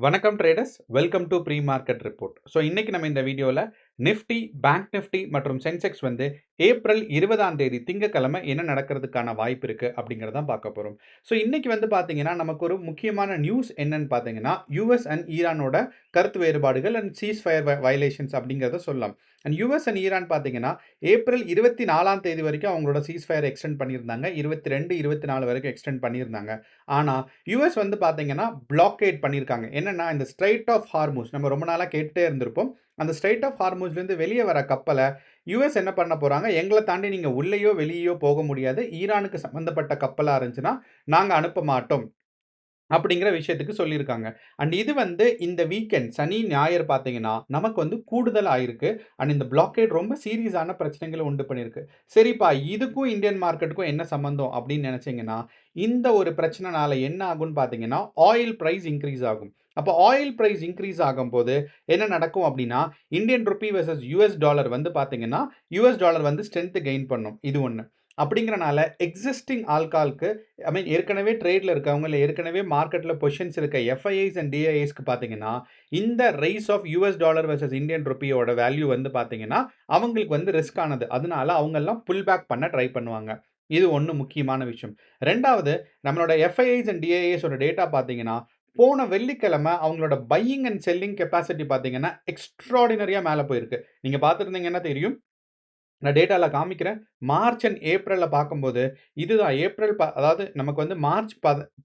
வணக்கம் traders, welcome to pre market report. So இன்னைக்கு நம்ம இந்த வீடியோவில் நிஃப்டி, பேங்க் நிஃப்டி மற்றும் சென்செக்ஸ் வந்து ஏப்ரல் 20ஆம் தேதி திங்கக்கிழமை என்ன நடக்கிறதுக்கான வாய்ப்பு இருக்குது அப்படிங்கிறத பார்க்க போகிறோம். ஸோ இன்னைக்கு வந்து பார்த்தீங்கன்னா நமக்கு ஒரு முக்கியமான நியூஸ் என்னன்னு பார்த்தீங்கன்னா யூஎஸ் அண்ட் ஈரானோட கருத்து வேறுபாடுகள் அண்ட் சீஸ் ஃபயர் வயலேஷன்ஸ் அப்படிங்கிறத சொல்லலாம். அண்ட் யூஎஸ் அண்ட் ஈரான் பார்த்தீங்கன்னா ஏப்ரல் 24ஆம் தேதி வரைக்கும் அவங்களோட சீஸ் ஃபயர் எக்ஸ்டெண்ட் பண்ணியிருந்தாங்க. 22, 24 வரைக்கும் எக்ஸ்டெண்ட் பண்ணியிருந்தாங்க. ஆனால் யுஎஸ் வந்து பார்த்தீங்கன்னா பிளாக்கேட் பண்ணியிருக்காங்க. என்னன்னா இந்த ஸ்ட்ரைட் ஆஃப் ஹார்மூஸ் நம்ம ரொம்ப நாளாக கேட்டுட்டே இருந்திருப்போம். அந்த ஸ்ட்ரைட் ஆஃப் ஹார்மூஸ்லேருந்து வெளியே வர கப்பலை யுஎஸ் என்ன பண்ண போகிறாங்க, எங்களை தாண்டி நீங்கள் உள்ளேயோ வெளியேயோ போக முடியாது, ஈரானுக்கு சம்மந்தப்பட்ட கப்பலாக இருந்துச்சுன்னா நாங்கள் அனுப்ப மாட்டோம் அப்படிங்கிற விஷயத்துக்கு சொல்லியிருக்காங்க. அண்ட் இது வந்து இந்த வீக்கெண்ட் சனி ஞாயிறு பார்த்தீங்கன்னா நமக்கு வந்து கூடுதல் ஆயிருக்கு. அண்ட் இந்த பிளாக்கேட் ரொம்ப சீரியஸான பிரச்சனைகளை உண்டு பண்ணியிருக்கு. சரிப்பா, இதுக்கும் இந்தியன் மார்க்கெட்டுக்கும் என்ன சம்பந்தம் அப்படின்னு நினைச்சீங்கன்னா, இந்த ஒரு பிரச்சனைனால என்ன ஆகும்னு பார்த்தீங்கன்னா ஆயில் பிரைஸ் இன்க்ரீஸ் ஆகும். அப்போ ஆயில் பிரைஸ் இன்க்ரீஸ் ஆகும்போது என்ன நடக்கும் அப்படின்னா Indian rupee versus US dollar வந்து பார்த்தீங்கன்னா யூஎஸ் டாலர் வந்து ஸ்ட்ரென்த் கெயின் பண்ணும். இது ஒன்று. அப்படிங்கிறனால எக்ஸிஸ்டிங் ஆல்கால்க்கு ஏற்கனவே ட்ரேட்ல இருக்கவங்க, இல்லை ஏற்கனவே மார்க்கெட்டில் பொசிஷன்ஸ் இருக்க எஃப்ஐஐஸ் அண்ட் டிஐஎஸ்க்கு பார்த்தீங்கன்னா இந்த rise of US dollar versus Indian ருப்பியோட வேல்யூ வந்து பார்த்தீங்கன்னா அவங்களுக்கு வந்து ரிஸ்க் ஆனது. அதனால அவங்கெல்லாம் புல் பேக் பண்ண ட்ரை பண்ணுவாங்க. இது ஒன்று முக்கியமான விஷயம். ரெண்டாவது, நம்மளோட எஃப்ஐஐஸ் அண்ட் டிஐஎஸோட டேட்டா பார்த்தீங்கன்னா போன வெள்ளிக்கிழமை அவங்களோட பையிங் அண்ட் செல்லிங் கெப்பாசிட்டி பார்த்தீங்கன்னா எக்ஸ்ட்ராடினரியாக மேலே போயிருக்கு. நீங்கள் பார்த்துருந்தீங்கன்னா தெரியும். நான் டேட்டாவில் காமிக்கிறேன். மார்ச் அண்ட் ஏப்ரலில் பார்க்கும்போது இதுதான் அதாவது நமக்கு வந்து மார்ச்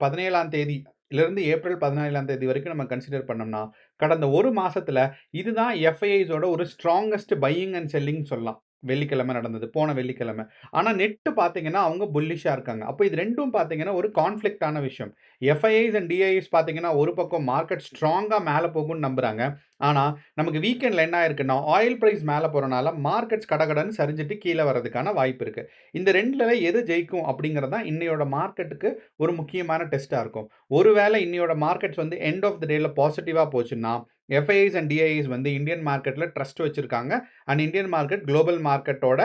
17ஆம் தேதியிலிருந்து ஏப்ரல் 17ஆம் தேதி வரைக்கும் நம்ம கன்சிடர் பண்ணோம்னா கடந்த ஒரு மாசத்துல இதுதான் எஃப்ஐஐஸோட ஒரு ஸ்ட்ராங்கஸ்ட் பையிங் அண்ட் செல்லிங் சொல்லலாம். வெள்ளிக்கிழமை நடந்தது, போன வெள்ளிக்கிழமை. ஆனால் நெட்டு பார்த்தீங்கன்னா அவங்க புல்லிஷாக இருக்காங்க. அப்போ இது ரெண்டும் பார்த்தீங்கன்னா ஒரு கான்ஃப்ளிக்டான விஷயம். எஃப்ஐஐஸ் அண்ட் டிஐஎஸ் பார்த்தீங்கன்னா ஒரு பக்கம் மார்க்கெட் ஸ்ட்ராங்காக மேலே போகும்னு நம்புறாங்க. ஆனால் நமக்கு வீக்கெண்டில் என்ன ஆயிருக்குன்னா ஆயில் பிரைஸ் மேலே போகிறனால மார்க்கெட்ஸ் கடகடன்னு சரிஞ்சிட்டு கீழே வரதுக்கான வாய்ப்பு இருக்குது. இந்த ரெண்டுல எது ஜெயிக்கும் அப்படிங்கிறது தான் இன்னையோட மார்க்கெட்டுக்கு ஒரு முக்கியமான டெஸ்ட்டாக இருக்கும். ஒருவேளை இன்னையோட மார்க்கெட்ஸ் வந்து எண்ட் ஆஃப் த டேல பாசிட்டிவாக போச்சுன்னா எஃப்ஐஐஸ் அண்ட் டிஐஎஸ் வந்து இந்தியன் மார்க்கெட்டில் ட்ரஸ்ட் வச்சுருக்காங்க. அண்ட் இந்தியன் மார்க்கெட் குளோபல் மார்க்கெட்டோட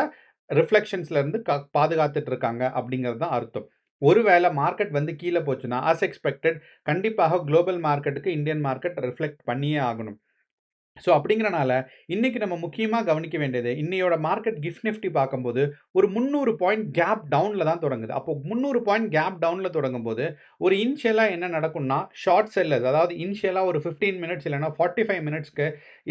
ரிஃப்ளெக்ஷன்ஸ்லேருந்து பாதுகாத்துட்டு இருக்காங்க அப்படிங்கிறது தான் அர்த்தம். ஒருவேளை மார்க்கெட் வந்து கீழே போச்சுன்னா as எக்ஸ்பெக்டட் கண்டிப்பாக குளோபல் மார்க்கெட்டுக்கு இந்தியன் மார்க்கெட் ரிஃப்ளெக்ட் பண்ணியே ஆகணும். ஸோ அப்படிங்கிறனால இன்னைக்கு நம்ம முக்கியமாக கவனிக்க வேண்டியது இன்னையோட மார்க்கெட் கிஃப்ட் நிஃப்டி பார்க்கும்போது ஒரு 300 பாயிண்ட் கேப் டவுனில் தான் தொடங்குது. அப்போ 300 பாயிண்ட் கேப் டவுனில் தொடங்கும் போது ஒரு இனிஷியலாக என்ன நடக்கும்னா ஷார்ட் செல்லர்ஸ், அதாவது இனிஷியலாக ஒரு 15 மினிட்ஸ் இல்லைனா 45 மினிட்ஸ்க்கு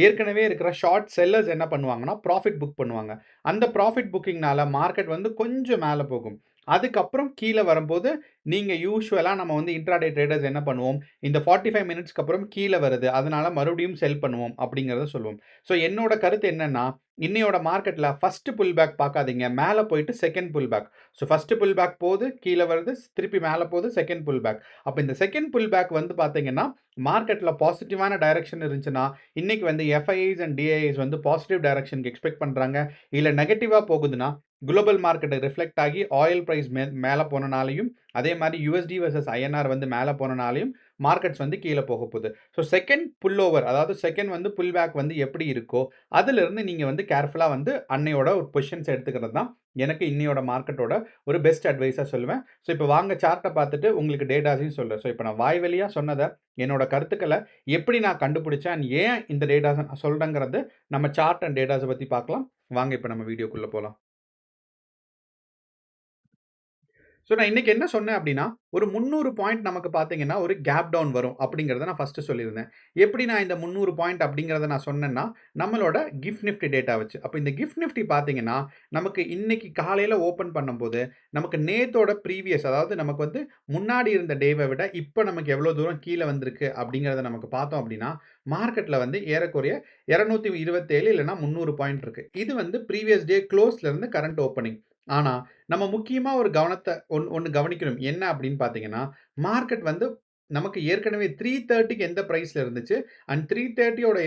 ஏற்கனவே இருக்கிற ஷார்ட் செல்லர்ஸ் என்ன பண்ணுவாங்கன்னா ப்ராஃபிட் புக் பண்ணுவாங்க. அந்த ப்ராஃபிட் புக்கிங்னால மார்க்கெட் வந்து கொஞ்சம் மேலே போகும். அதுக்கப்புறம் கீழே வரும்போது நீங்கள் யூஸ்வலாக நம்ம வந்து இன்ட்ராடே ட்ரேடர்ஸ் என்ன பண்ணுவோம், இந்த 45 மினிட்ஸ்க்கு அப்புறம் கீழே வருது, அதனால மறுபடியும் செல் பண்ணுவோம் அப்படிங்கிறத சொல்லுவோம். ஸோ என்னோட கருத்து என்னன்னா இன்னையோட மார்க்கெட்டில் ஃபர்ஸ்ட் புல் பேக் பார்க்காதீங்க, மேலே போயிட்டு second pull back. So first pull back போகுது, கீழே வருது, திருப்பி மேலே போகுது, செகண்ட் புல் பேக். அப்போ இந்த செகண்ட் புல் பேக் வந்து பார்த்தீங்கன்னா மார்க்கெட்டில் பாசிட்டிவான டைரக்ஷன் இருந்துச்சுன்னா இன்னைக்கு வந்து எஃப்ஐஐஸ் அண்ட் டிஐஐஸ் வந்து பாசிட்டிவ் டைரக்ஷனுக்கு எக்ஸ்பெக்ட் பண்ணுறாங்க. இல்லை நெகட்டிவாக போகுதுன்னா குளோபல் மார்க்கெட்டை ரிஃப்ளெக்ட் ஆகி ஆயில் ப்ரைஸ் மேலே போனனாலையும் அதே மாதிரி யூஎஸ்டி வர்சஸ் ஐஎன்ஆர் வந்து மேலே போனனாலையும் மார்க்கெட்ஸ் வந்து கீழே போக போகுது. ஸோ செகண்ட் புல் ஓவர், அதாவது செகண்ட் வந்து புல் பேக் வந்து எப்படி இருக்கோ அதிலிருந்து நீங்கள் வந்து கேர்ஃபுல்லாக வந்து அன்னையோட ஒரு பொசிஷன்ஸ் எடுத்துக்கிறது தான் எனக்கு இன்னையோட மார்க்கெட்டோட ஒரு பெஸ்ட் அட்வைஸாக சொல்லுவேன். ஸோ இப்போ வாங்க சார்ட்டை பார்த்துட்டு உங்களுக்கு டேட்டாஸையும் சொல்கிறேன். ஸோ இப்போ நான் வாய் வழியாக சொன்னதை என்னோட கருத்துக்களை எப்படி நான் கண்டுபிடிச்சேன் அண்ட் ஏன் இந்த டேட்டாஸை நான் சொல்கிறேங்கிறது நம்ம சார்ட் அண்ட் டேட்டாஸை பற்றி பார்க்கலாம். வாங்க இப்போ நம்ம வீடியோக்குள்ளே போகலாம். ஸோ நான் இன்னைக்கு என்ன சொன்னேன் அப்படின்னா, ஒரு 300 பாயிண்ட் நமக்கு பார்த்தீங்கன்னா, ஒரு கேப் டவுன் வரும் அப்படிங்கிறத நான் ஃபர்ஸ்ட்டு சொல்லியிருந்தேன். எப்படி நான் இந்த 300 பாயிண்ட் அப்படிங்கிறத நான் சொன்னேன்னா, நம்மளோட கிஃப்ட் நிஃப்டி டேட்டா வச்சு. அப்போ இந்த கிஃப்ட் நிஃப்டி பார்த்தீங்கன்னா, நமக்கு இன்னைக்கு காலையில ஓப்பன் பண்ணும்போது, நமக்கு நேத்தோட ப்ரீவியஸ், அதாவது நமக்கு வந்து முன்னாடி இருந்த டேவை விட இப்போ நமக்கு எவ்வளோ தூரம் கீழே வந்திருக்கு அப்படிங்கிறத நமக்கு பார்த்தோம் அப்படின்னா, மார்க்கெட்டில் வந்து ஏறக்குறைய 227 இல்லைனா 300 பாயிண்ட் இருக்கு. இது வந்து ப்ரீவியஸ் டே க்ளோஸ்லேருந்து கரண்ட் ஓப்பனிங். ஆனா நம்ம முக்கியமா ஒரு கவனத்தை ஒண்ணு கவனிக்கணும். என்ன அப்படின்னு பார்த்தீங்கன்னா, மார்க்கெட் வந்து நமக்கு ஏற்கனவே 330க்கு எந்த பிரைஸ்ல இருந்துச்சு அண்ட் 330யோட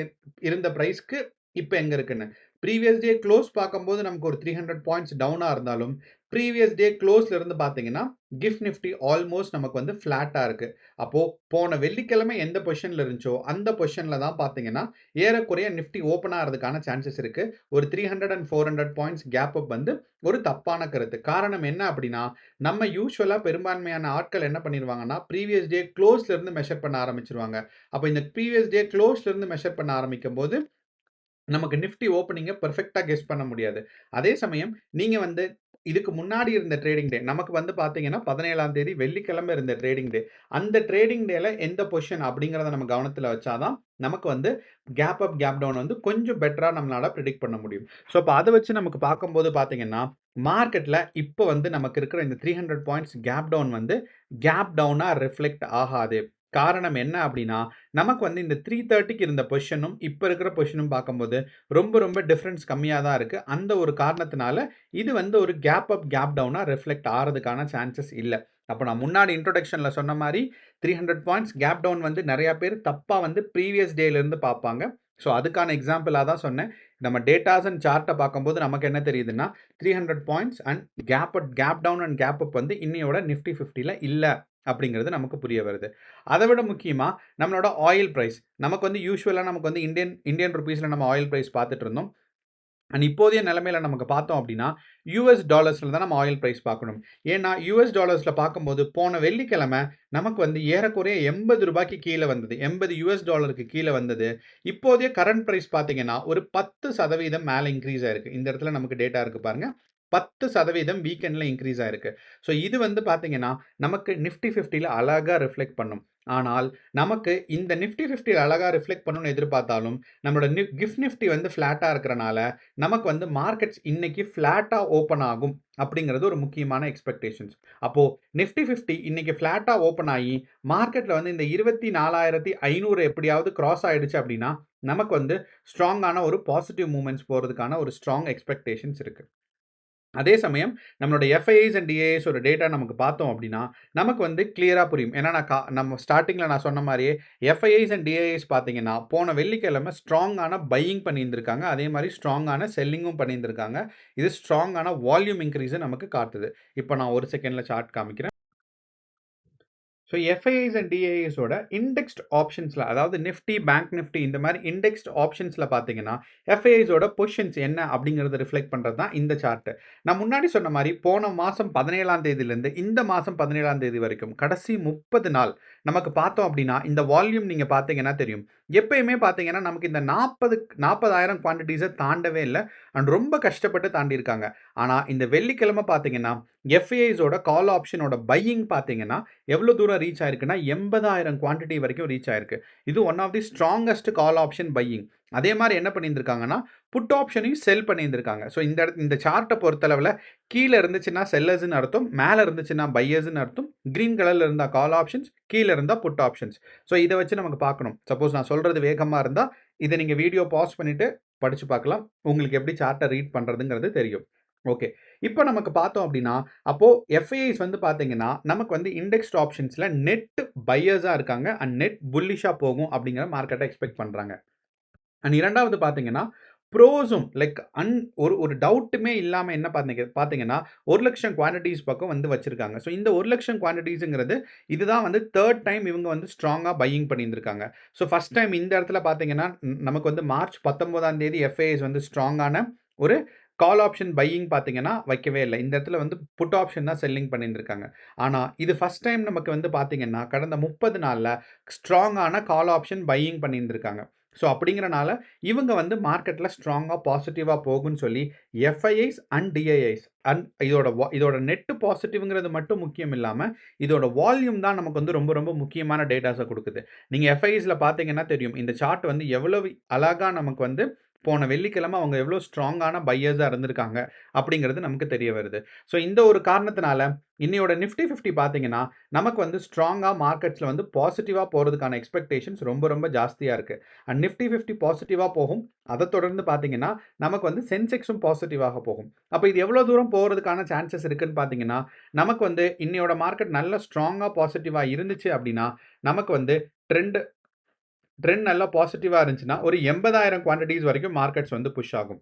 இருந்த பிரைஸ்க்கு இப்ப எங்க இருக்குன்னு. ப்ரீவியஸ் டே க்ளோஸ் பார்க்கும்போது நமக்கு ஒரு 300 பாயிண்ட்ஸ் டவுனா இருந்தாலும், ப்ரீவியஸ் டே க்ளோஸ்ல இருந்து பார்த்தீங்கன்னா, கிஃப்ட் நிஃப்டி ஆல்மோஸ்ட் நமக்கு வந்து ஃப்ளாட்டா இருக்கு. அப்போ போன வெள்ளிக்கிழமை எந்த பொசிஷன்ல இருந்துச்சோ, அந்த பொசிஷன்ல தான் பார்த்தீங்கன்னா, ஏறக்குறைய நிஃப்டி ஓப்பன் ஆகுறதுக்கான சான்சஸ் இருக்கு. ஒரு 300 அண்ட் 400 பாயிண்ட்ஸ் கேப் அப் வந்து ஒரு தப்பான கருத்து. காரணம் என்ன அப்படின்னா, நம்ம யூசுவலா பெரும்பான்மையான ஆட்கள் என்ன பண்ணிருவாங்கன்னா, ப்ரீவியஸ் டே க்ளோஸ்ல இருந்து மெஷர் பண்ண ஆரம்பிச்சுருவாங்க. அப்ப இந்த ப்ரீவியஸ் டே க்ளோஸ்ல இருந்து மெஷர் பண்ண ஆரம்பிக்கும்போது, நமக்கு நிஃப்டி ஓப்பனிங்க பெர்ஃபெக்ட்டா கெஸ் பண்ண முடியாது. அதே சமயம் நீங்க வந்து இதுக்கு முன்னாடி இருந்த ட்ரேடிங் டே நமக்கு வந்து பார்த்தீங்கன்னா, 17ஆம் தேதி வெள்ளிக்கிழமை இருந்த ட்ரேடிங் டே. அந்த ட்ரேடிங் டேல எந்த பொசிஷன் அப்படிங்கிறத நம்ம கவனத்துல வச்சா தான், நமக்கு வந்து கேப் அப், கேப் டவுன் வந்து கொஞ்சம் பெட்டரா நம்மளால பிரெடிக்ட் பண்ண முடியும். ஸோ, அப்ப அத வச்சு நமக்கு பார்க்கும்போது பார்த்தீங்கன்னா, மார்க்கெட்ல இப்ப வந்து நமக்கு இருக்கிற இந்த 300 பாயிண்ட்ஸ் கேப் டவுன் வந்து கேப் டவுனா ரிஃப்ளெக்ட் ஆகாது. காரணம் என்ன அப்படின்னா, நமக்கு வந்து இந்த 330க்கு இருந்த பொசிஷனும், இப்ப இருக்கிற பொசிஷனும் பார்க்கும்போது ரொம்ப டிஃபரன்ஸ் கம்மியா தான் இருக்கு. அந்த ஒரு காரணத்தினால இது வந்து ஒரு கேப் அப், கேப் டவுனா ரிஃப்ளெக்ட் ஆறதுக்கான சான்சஸ் இல்ல. அப்ப நான் முன்னாடி இன்ட்ரோடக்ஷன்ல சொன்ன மாரி 300 பாயிண்ட்ஸ் கேப் டவுன் வந்து நெறைய பேர் தப்பா வந்து ப்ரீவியஸ் டேல இருந்து பார்ப்பாங்க. ஸோ, அதுக்கான எக்ஸாம்பிளா தான் சொன்னேன். நம்ம டேட்டாஸ் அண்ட் சார்ட்ட பார்க்கும்போது நமக்கு என்ன தெரியுதுன்னா, 300 points and gap down and gap up வந்து இன்னையோட நிஃப்டி 50ல இல்ல அப்படிங்கிறது நமக்கு புரிய வருது. அத விட முக்கியமா நம்மளோட ஆயில் பிரைஸ். நமக்கு வந்து யூசுவலா நமக்கு வந்து இந்தியன் இந்தியன் ரூபீஸ்ல நம்ம ஆயில் பிரைஸ் பார்த்துட்டு இருந்தோம். அண்ட் இப்போதைய நிலைமையில நமக்கு பார்த்தோம் அப்படின்னா, யுஎஸ் டாலர்ஸ்ல தான் நம்ம ஆயில் பிரைஸ் பார்க்கணும். ஏன்னா, யுஎஸ் டாலர்ஸ்ல பார்க்கும்போது போன வெள்ளிக்கிழமை நமக்கு வந்து ஏறக்குறைய ரூ. 80க்கு கீழ வந்தது. $80 கீழ வந்தது. இப்போதைய கரண்ட் பிரைஸ் பார்த்தீங்கன்னா, ஒரு 10% மேல இன்கிரீஸ் ஆயிருக்கு. இந்த இடத்துல நமக்கு டேட்டா இருக்கு பாருங்க. 10% வீக்கெண்ட்ல இன்கிரீஸ் ஆயிருக்கு. ஸோ, இது வந்து பார்த்தீங்கன்னா, நமக்கு நிஃப்டி 50ல அழகா ரிஃப்ளெக்ட் பண்ணும். ஆனால், நமக்கு இந்த நிஃப்டி 50ல அழகா ரிஃப்ளெக்ட் பண்ணும்னு எதிர்பார்த்தாலும், நம்மளோட கிஃப்ட் நிஃப்டி வந்து ஃப்ளாட்டா இருக்கறனால, நமக்கு வந்து மார்க்கெட்ஸ் இன்னைக்கு ஃப்ளாட்டா ஓப்பன் ஆகும் அப்படிங்கிறது ஒரு முக்கியமான எக்ஸ்பெக்டேஷன்ஸ். அப்போ நிஃப்டி 50 இன்னைக்கு ஃப்ளாட்டா ஓப்பன் ஆயி, மார்க்கெட்ல வந்து இந்த 24,500 எப்படியாவது கிராஸ் ஆயிடுச்சு அப்படின்னா, நமக்கு வந்து ஸ்ட்ராங்கான ஒரு பாசிட்டிவ் மூவ்மெண்ட்ஸ் போறதுக்கான ஒரு ஸ்ட்ராங் எக்ஸ்பெக்டேஷன்ஸ் இருக்கு. அதே சமயம் நம்மளோட எஃப்ஐஐஸ் அண்ட் டிஐஏஸ் ஓட டேட்டா நமக்கு பார்த்தோம் அப்படின்னா, நமக்கு வந்து கிளியரா புரியும். ஏன்னா நம்ம ஸ்டார்ட்டிங்ல நான் சொன்ன மாரியே எஃப்ஐஐஸ் அண்ட் டிஐஏஸ் பார்த்தீங்கன்னா, போன வெள்ளிக்கிழமை ஸ்ட்ராங்கான பையிங் பண்ணியிருந்திருக்காங்க. அதே மாரி ஸ்ட்ராங்கான செல்லிங்கும் பண்ணியிருந்திருக்காங்க. இது ஸ்ட்ராங்கான வால்யூம் இன்கிரீஸ நமக்கு காட்டுது. இப்ப நான் ஒரு செகண்ட்ல சார்ட் காமிக்கிறேன். ஸோ எஃப்ஐஐஸ் அண்ட் டிஐஎஸோட இண்டெக்ஸ்ட் ஆப்ஷன்ஸில் அதாவது நிஃப்டி, பேங்க் நிஃப்டி இந்த மாதிரி இண்டெக்ஸ்ட் ஆப்ஷன்ஸில் பார்த்தீங்கன்னா எஃப்ஐஐஸோட பொசிஷன்ஸ் என்ன அப்படிங்கிறத ரிஃப்ளெக்ட் பண்ணுறது தான் இந்த சார்ட்டு. நான் முன்னாடி சொன்ன மாதிரி போன மாதம் 17ஆம் தேதியிலேருந்து இந்த மாதம் 17ஆம் தேதி வரைக்கும் கடைசி 30 நாள் நமக்கு பார்த்தோம் அப்படின்னா இந்த வால்யூம் நீங்கள் பார்த்தீங்கன்னா தெரியும். எப்பயுமே பார்த்தீங்கன்னா நமக்கு இந்த 40,000 குவான்டிட்டிஸை தாண்டவே இல்லை அண்ட் ரொம்ப கஷ்டப்பட்டு தாண்டியிருக்காங்க. ஆனால் இந்த வெள்ளிக்கிழமை பார்த்தீங்கன்னா எஃப்ஐஐஸோட கால் ஆப்ஷனோட பையிங் பார்த்தீங்கன்னா எவ்வளோ தூரம் ரீச் ஆயிருக்குன்னா 80,000 குவான்டிட்டி வரைக்கும் ரீச் ஆயிருக்கு. இது one of the strongest call option buying. அதே மாதிரி என்ன பண்ணியிருந்திருக்காங்கன்னா புட் ஆப்ஷனையும் செல் பண்ணியிருந்திருக்காங்க. ஸோ இந்த சார்ட்டை பொறுத்தளவில் கீழே இருந்துச்சுன்னா செல்லர்ஸ்ன்னு அர்த்தம், மேலே இருந்துச்சுன்னா பையர்ஸ்ன்னு அர்த்தம், கிரீன் கலரில் இருந்தால் கால் ஆப்ஷன்ஸ், கீழே இருந்தால் புட் ஆப்ஷன்ஸ். ஸோ இதை வச்சு நமக்கு பார்க்கணும். சப்போஸ் நான் சொல்கிறது வேகமாக இருந்தால் இதை நீங்கள் வீடியோ பாஸ் பண்ணிவிட்டு படித்து பார்க்கலாம். உங்களுக்கு எப்படி சார்ட்டை ரீட் பண்ணுறதுங்கிறது தெரியும். ஓகே. இப்போ நமக்கு பார்த்தோம் அப்படின்னா, அப்போ எஃப்ஐஐஸ் வந்து பார்த்தீங்கன்னா, நமக்கு வந்து இண்டெக்ஸ்ட் ஆப்ஷன்ஸ்ல நெட் பையர்ஸா இருக்காங்க அண்ட் நெட் புல்லிஷா போகும் அப்படிங்கிற மார்க்கெட்ட எக்ஸ்பெக்ட் பண்றாங்க. அண்ட் 2வது பார்த்தீங்கன்னா, ப்ரோஸும் லைக் ஒரு ஒரு டவுட்டுமே இல்லாம என்ன பார்த்தீங்கன்னா, 1,00,000 குவான்டிட்டீஸ் பக்கம் வந்து வச்சிருக்காங்க. ஸோ இந்த 1,00,000 குவான்டிட்டீஸ்ங்கிறது இதுதான் வந்து 3 டைம் இவங்க வந்து ஸ்ட்ராங்கா பையிங் பண்ணியிருந்திருக்காங்க. ஸோ ஃபர்ஸ்ட் டைம் இந்த இடத்துல பார்த்தீங்கன்னா, நமக்கு வந்து மார்ச் 19ஆம் தேதி எஃப்ஐஐஸ் வந்து ஸ்ட்ராங்கான ஒரு கால் ஆப்ஷன் பையிங் பார்த்தீங்கன்னா வைக்கவே இல்ல. இந்த இடத்துல வந்து புட் ஆப்ஷன் தான் செல்லிங் பண்ணியிருந்திருக்காங்க. ஆனா இது ஃபர்ஸ்ட் டைம் நமக்கு வந்து பார்த்தீங்கன்னா, கடந்த 30 நாள்ல ஸ்ட்ராங்கான கால் ஆப்ஷன் பையிங் பண்ணியிருந்திருக்காங்க. ஸோ அப்படிங்கிறனால இவங்க வந்து மார்க்கெட்ல ஸ்ட்ராங்கா பாசிட்டிவா போகும்ன்னு சொல்லி எஃப்ஐஐஸ் அண்ட் டிஐஐஸ் அண்ட் இதோட நெட் பாசிட்டிவ்ங்கிறது மட்டும் முக்கியம் இல்லாம, இதோட வால்யூம் தான் நமக்கு வந்து ரொம்ப முக்கியமான டேட்டாஸ குடுக்குது. நீங்க எஃப்ஐஐஸ்ல பார்த்தீங்கன்னா தெரியும். இந்த சார்ட் வந்து எவ்வளவு அழகா நமக்கு வந்து போன வெள்ளிக்கிழமை அவங்க எவ்வளோ ஸ்ட்ராங்கான பையர்ஸா இருந்திருக்காங்க அப்படிங்கிறது நமக்கு தெரிய வருது. ஸோ இந்த ஒரு காரணத்தினால இன்னையோட நிஃப்டி 50 பார்த்தீங்கன்னா, நமக்கு வந்து ஸ்ட்ராங்கா மார்க்கெட்ஸ்ல வந்து பாசிட்டிவா போறதுக்கான எக்ஸ்பெக்டேஷன்ஸ் ரொம்ப ஜாஸ்தியா இருக்கு. அண்ட் நிஃப்டி 50 பாசிட்டிவா போகும். அத தொடர்ந்து பார்த்தீங்கன்னா, நமக்கு வந்து சென்செக்ஸும் பாசிட்டிவாக போகும். அப்ப இது எவ்வளோ தூரம் போறதுக்கான சான்சஸ் இருக்குன்னு பார்த்தீங்கன்னா, நமக்கு வந்து இன்னையோட மார்க்கெட் நல்ல ஸ்ட்ராங்கா பாசிட்டிவா இருந்துச்சு அப்படின்னா, நமக்கு வந்து ட்ரெண்ட் ட்ரெண்ட் நல்லா பாசிட்டிவா இருந்துச்சுன்னா, ஒரு 80,000 குவான்டிட்டீஸ் வரைக்கும் மார்க்கெட்ஸ் வந்து புஷ் ஆகும்.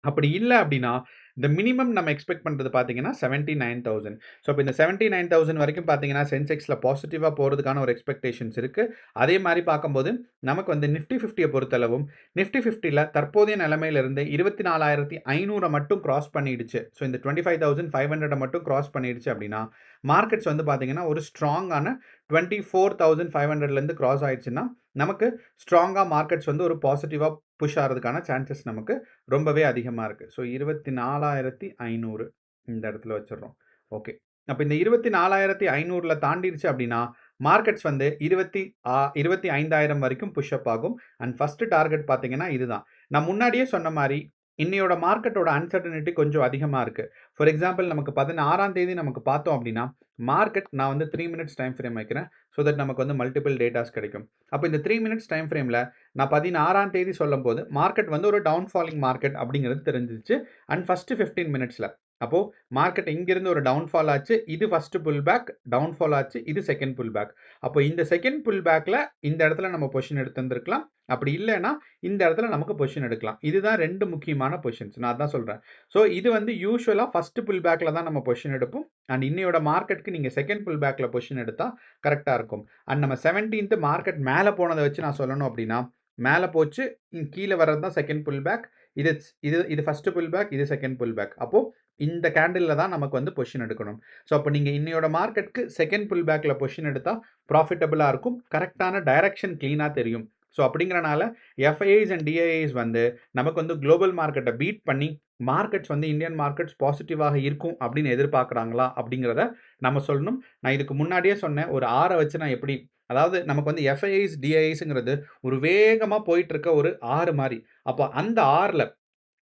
அப்படி இல்ல அப்படின்னா, இந்த மினிமம் நம்ம எக்ஸ்பெக்ட் பண்றது பார்த்தீங்கன்னா 79,000. ஸோ, அப்ப இந்த 79,000 வரைக்கும் பார்த்தீங்கன்னா, சென்செக்ஸ்ல பாசிட்டிவா போறதுக்கான ஒரு எக்ஸ்பெக்டேஷன்ஸ் இருக்கு. அதே மாரி பார்க்கும்போது, நமக்கு வந்து நிஃப்டி 50ய பொறுத்தளவும், நிஃப்டி 50ல தற்போதைய நிலைமையிலிருந்து 24,500 மட்டும் கிராஸ் பண்ணிடுச்சு. ஸோ, இந்த 25,500 மட்டும் கிராஸ் பண்ணிடுச்சு அப்படின்னா, மார்க்கெட்ஸ் வந்து பார்த்தீங்கன்னா, ஒரு ஸ்ட்ராங்கான 24,500லேருந்து கிராஸ் ஆயிடுச்சுன்னா, நமக்கு ஸ்ட்ராங்கா மார்க்கெட்ஸ் வந்து ஒரு பாசிட்டிவா புஷ் ஆறதுக்கான சான்சஸ் நமக்கு ரொம்பவே அதிகமா இருக்கு. ஸோ 24,500 இந்த இடத்துல வச்சுடுறோம். ஓகே. அப்ப இந்த 24,500ல தாண்டிருச்சு அப்படின்னா, மார்க்கெட்ஸ் வந்து 25,000 வரைக்கும் புஷ் அப் ஆகும். அண்ட் ஃபர்ஸ்ட் டார்கெட் பார்த்தீங்கன்னா இதுதான். நான் முன்னாடியே சொன்ன மாரி, இன்னையோட மார்க்கெட்டோட அன்சர்டனிட்டி கொஞ்சம் அதிகமா இருக்கு. ஃபார் எக்ஸாம்பிள் நமக்கு 16ஆம் தேதி நமக்கு பார்த்தோம் அப்படின்னா, மார்க்கெட் நான் வந்து 3 மினிட்ஸ் டைம் ஃப்ரேம் வைக்கிறேன். ஸோ தட் நமக்கு வந்து மல்டிபிள் டேட்டாஸ் கிடைக்கும். அப்ப இந்த 3 மினிட்ஸ் டைம் ஃப்ரேம்ல நான் 16ஆம் தேதி சொல்லும்போது, மார்க்கெட் வந்து ஒரு டவுன் ஃபாலிங் மார்க்கெட் அப்படிங்கிறது தெரிஞ்சிருச்சு. அண்ட் ஃபர்ஸ்ட் 15 மினிட்ஸ்ல. அப்போ மார்க்கெட் இங்கிருந்து ஒரு டவுன் ஃபால் ஆச்சு. இது first pull back, down fall ஆச்சு. இது செகண்ட் புல் பேக். அப்போ இந்த செகண்ட் புல் பேக்ல இந்த இடத்துல நம்ம பொசிஷன் எடுத்திருந்திருக்கலாம். அப்படி இல்லைன்னா, இந்த இடத்துல நமக்கு பொசிஷன் எடுக்கலாம். இதுதான் 2 முக்கியமான பொசிஷன்ஸ். நான் அதான் சொல்றேன். ஸோ இது வந்து யூசுவலா ஃபர்ஸ்ட் புல் பேக்ல தான் நம்ம பொசிஷன் எடுப்போம். அண்ட் இன்னையோட மார்க்கெட்க்கு நீங்க செகண்ட் புல் பேக்ல பொசிஷன் எடுத்தா கரெக்ட்டா இருக்கும். அண்ட் நம்ம 17த் மார்க்கெட் மேல போனத வச்சு நான் சொல்லணும் அப்படின்னா, மேல போச்சு. கீழ வர்றது தான் செகண்ட் புல் பேக். இது இது இது ஃபர்ஸ்ட் புல் பேக். இது செகண்ட் புல் பேக். அப்போ இந்த கேண்டில்ல தான் நமக்கு வந்து பொசிஷன் எடுக்கணும். ஸோ, அப்ப நீங்க இன்னையோட மார்க்கெட்க்கு செகண்ட் புல் பேக்ல பொசிஷன் எடுத்தா ப்ராஃபிட்டபிளா இருக்கும். கரெக்ட்டான டைரக்ஷன் கிளீனா தெரியும். ஸோ, அப்படிங்கிறனால எஃப்ஐஐஸ் அண்ட் டிஐஐஸ் வந்து நமக்கு வந்து குளோபல் மார்க்கெட்ட பீட் பண்ணி, மார்க்கெட்ஸ் வந்து இந்தியன் மார்க்கெட்ஸ் பாசிட்டிவாக இருக்கும் அப்படின்னு எதிர்பார்க்குறாங்களா? அப்படிங்கிறத நம்ம சொல்லணும். நான் இதுக்கு முன்னாடியே சொன்னேன். ஒரு 6 வச்சு நான் எப்படி அதாவது நமக்கு வந்து எஃப்ஐஐஸ், டிஐஐஸ்ங்கிறது ஒரு வேகமா போயிட்டு இருக்க ஒரு ஆறு மாரி. அப்போ அந்த ஆறுல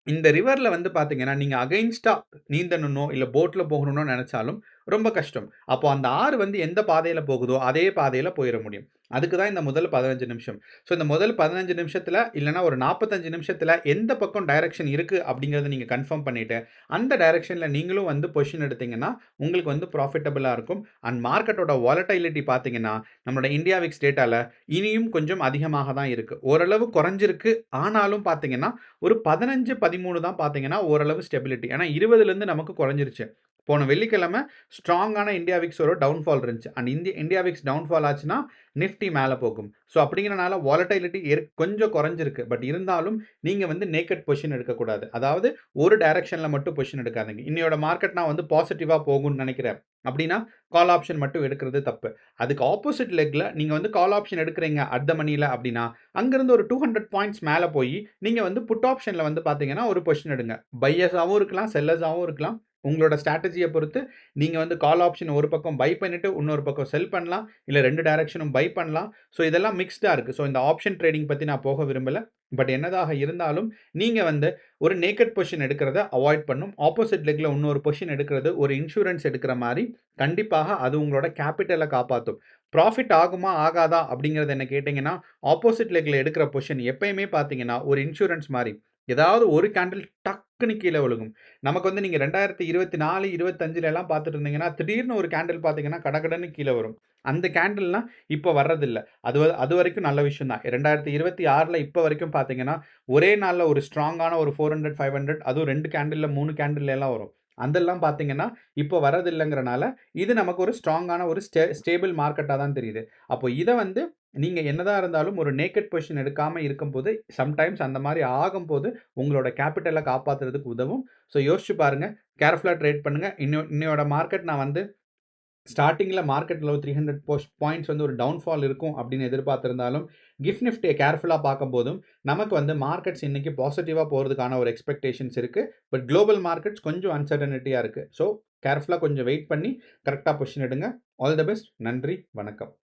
இந்த ரிவர்ல வந்து பார்த்தீங்கன்னா, நீங்க அகைன்ஸ்ட்டா நீந்தணுனோ, இல்ல போட்ல போகணும்னோ நெனச்சாலும் ரொம்ப கஷ்டம். அப்போ அந்த ஆறு வந்து எந்த பாதையில போகுதோ, அதே பாதையில போயிற முடியும். அதுக்கு தான் இந்த முதல் 15 நிமிஷம். ஸோ இந்த முதல் 15 நிமிஷத்துல, இல்லன்னா ஒரு 45 நிமிஷத்துல எந்த பக்கம் டைரக்ஷன் இருக்கு அப்படிங்கிறத நீங்க கன்ஃபார்ம் பண்ணிட்டு, அந்த டைரக்ஷன்ல நீங்களும் வந்து பொசிஷன் எடுத்தீங்கன்னா, உங்களுக்கு வந்து ப்ராஃபிட்டபிளா இருக்கும். அண்ட் மார்க்கெட்டோட வாலடைலிட்டி பார்த்தீங்கன்னா, நம்மளோட இந்தியா விக்ஸ் டேட்டால இனியும் கொஞ்சம் அதிகமாக தான் இருக்கு. ஓரளவு குறைஞ்சிருக்கு. ஆனாலும் பார்த்தீங்கன்னா, ஒரு 15, 13 தான் பார்த்தீங்கன்னா, ஓரளவு ஸ்டெபிலிட்டி. ஏன்னா 20லேருந்து நமக்கு குறைஞ்சிருச்சு. போன வெள்ளிக்கிழமை ஸ்ட்ராங்கான இந்தியா விக்ஸ் ஒரு டவுன்ஃபால் இருந்துச்சு. அண்ட் இந்தியா விக்ஸ் டவுன்ஃபால் ஆச்சுன்னா, நிஃப்டி மேல போகும். ஸோ அப்படிங்கிறனால வாலடைலிட்டி கொஞ்சம் குறைஞ்சிருக்கு. பட் இருந்தாலும் நீங்க வந்து நேக்கட் பொசிஷன் எடுக்கக்கூடாது. அதாவது ஒரு டைரக்ஷன்ல மட்டும் பொசிஷன் எடுக்காதீங்க. இன்னையோட மார்க்கெட் நான் வந்து பாசிட்டிவா போகும்னு நினைக்கிறேன். அப்படின்னா, கால் ஆப்ஷன் மட்டும் எடுக்கிறது தப்பு. அதுக்கு ஆப்போசிட் லெக்ல நீங்க வந்து கால் ஆப்ஷன் எடுக்கிறீங்க அட் த மனில அப்படின்னா, அங்கிருந்து ஒரு 200 பாயிண்ட்ஸ் மேல போயி, நீங்க வந்து புட் ஆப்ஷன்ல வந்து பார்த்தீங்கன்னா, ஒரு பொசிஷன் எடுங்க. பையர்ஸாவும் இருக்கலாம், செல்லர்ஸாவும் இருக்கலாம். உங்களோட ஸ்ட்ராட்டஜிய பொறுத்து நீங்க வந்து கால் ஆப்ஷன் ஒரு பக்கம் பை பண்ணிட்டு, இன்னொரு பக்கம் செல் பண்ணலாம். இல்ல 2 டைரக்ஷனும் பை பண்ணலாம். ஸோ இதெல்லாம் மிக்ஸ்டா இருக்கு. ஸோ இந்த ஆப்ஷன் ட்ரேடிங் பத்தி நான் போக விரும்பல. பட் என்னதாக இருந்தாலும், நீங்க வந்து ஒரு நேக்கட் பொசிஷன் எடுக்கிறத அவாய்ட் பண்ணும். ஆப்போசிட் லெக்ல இன்னொரு பொசிஷன் எடுக்கிறது ஒரு இன்சூரன்ஸ் எடுக்கிற மாரி, கண்டிப்பாக அது உங்களோட கேப்பிட்டல காப்பாத்தும். ப்ராஃபிட் ஆகுமா? ஆகாதா? அப்படிங்கிறத என்ன கேட்டீங்கன்னா, ஆப்போசிட் லெக்ல எடுக்கிற பொசிஷன் எப்பயுமே பார்த்தீங்கன்னா, ஒரு இன்சூரன்ஸ் மாரி. ஏதாவது ஒரு கேண்டில் டக்குன்னு கீழ விழுகும். நமக்கு வந்து நீங்க 2024, 25லலாம் பார்த்துட்டு இருந்தீங்கன்னா, திடீர்னு ஒரு கேண்டில் பார்த்தீங்கன்னா, கடகடன்னு கீழ வரும். அந்த கேண்டில்லாம் இப்ப வர்றதில்ல. அதுவரைக்கும் நல்ல விஷயம் தான். 2026ல இப்ப வரைக்கும் பார்த்தீங்கன்னா, ஒரே நாள்ல ஒரு ஸ்ட்ராங்கான ஒரு 400, 500 அதுவும் 2 கேண்டில்ல, 3 கேண்டில்லலாம் வரும். அதெல்லாம் பார்த்தீங்கன்னா, இப்ப வரதில்லங்கிறனால, இது நமக்கு ஒரு ஸ்ட்ராங்கான ஒரு ஸ்டேபிள் மார்க்கெட்டா தான் தெரியுது. அப்போ இத வந்து நீங்க என்னதான் இருந்தாலும் ஒரு நேக்கட் பொசிஷன் எடுக்காம இருக்கும்போது, சம்டைம்ஸ் அந்த மாரி ஆகும்போது, உங்களோட கேப்பிட்டல காப்பாத்துறதுக்கு உதவும். ஸோ யோசிச்சு பாருங்க. கேர்ஃபுல்லா ட்ரேட் பண்ணுங்க. இன்னையோட மார்க்கெட் நான் வந்து ஸ்டார்ட்டிங்ல மார்க்கெட்ல ஒரு 300 பாயிண்ட்ஸ் வந்து ஒரு டவுன்ஃபால் இருக்கும் அப்படின்னு எதிர்பார்த்திருந்தாலும், கிஃப்ட் நிஃப்டிய கேர்ஃபுல்லா பார்க்கும்போதும், நமக்கு வந்து மார்க்கெட்ஸ் இன்னைக்கு பாசிட்டிவா போறதுக்கான ஒரு எக்ஸ்பெக்டேஷன்ஸ் இருக்கு. பட் குளோபல் மார்க்கெட்ஸ் கொஞ்சம் அன்சர்டனிட்டியா இருக்கு. ஸோ கேர்ஃபுல்லா கொஞ்சம் வெயிட் பண்ணி கரெக்ட்டா பொசிஷன் எடுங்க. All the best. நன்றி. வணக்கம்.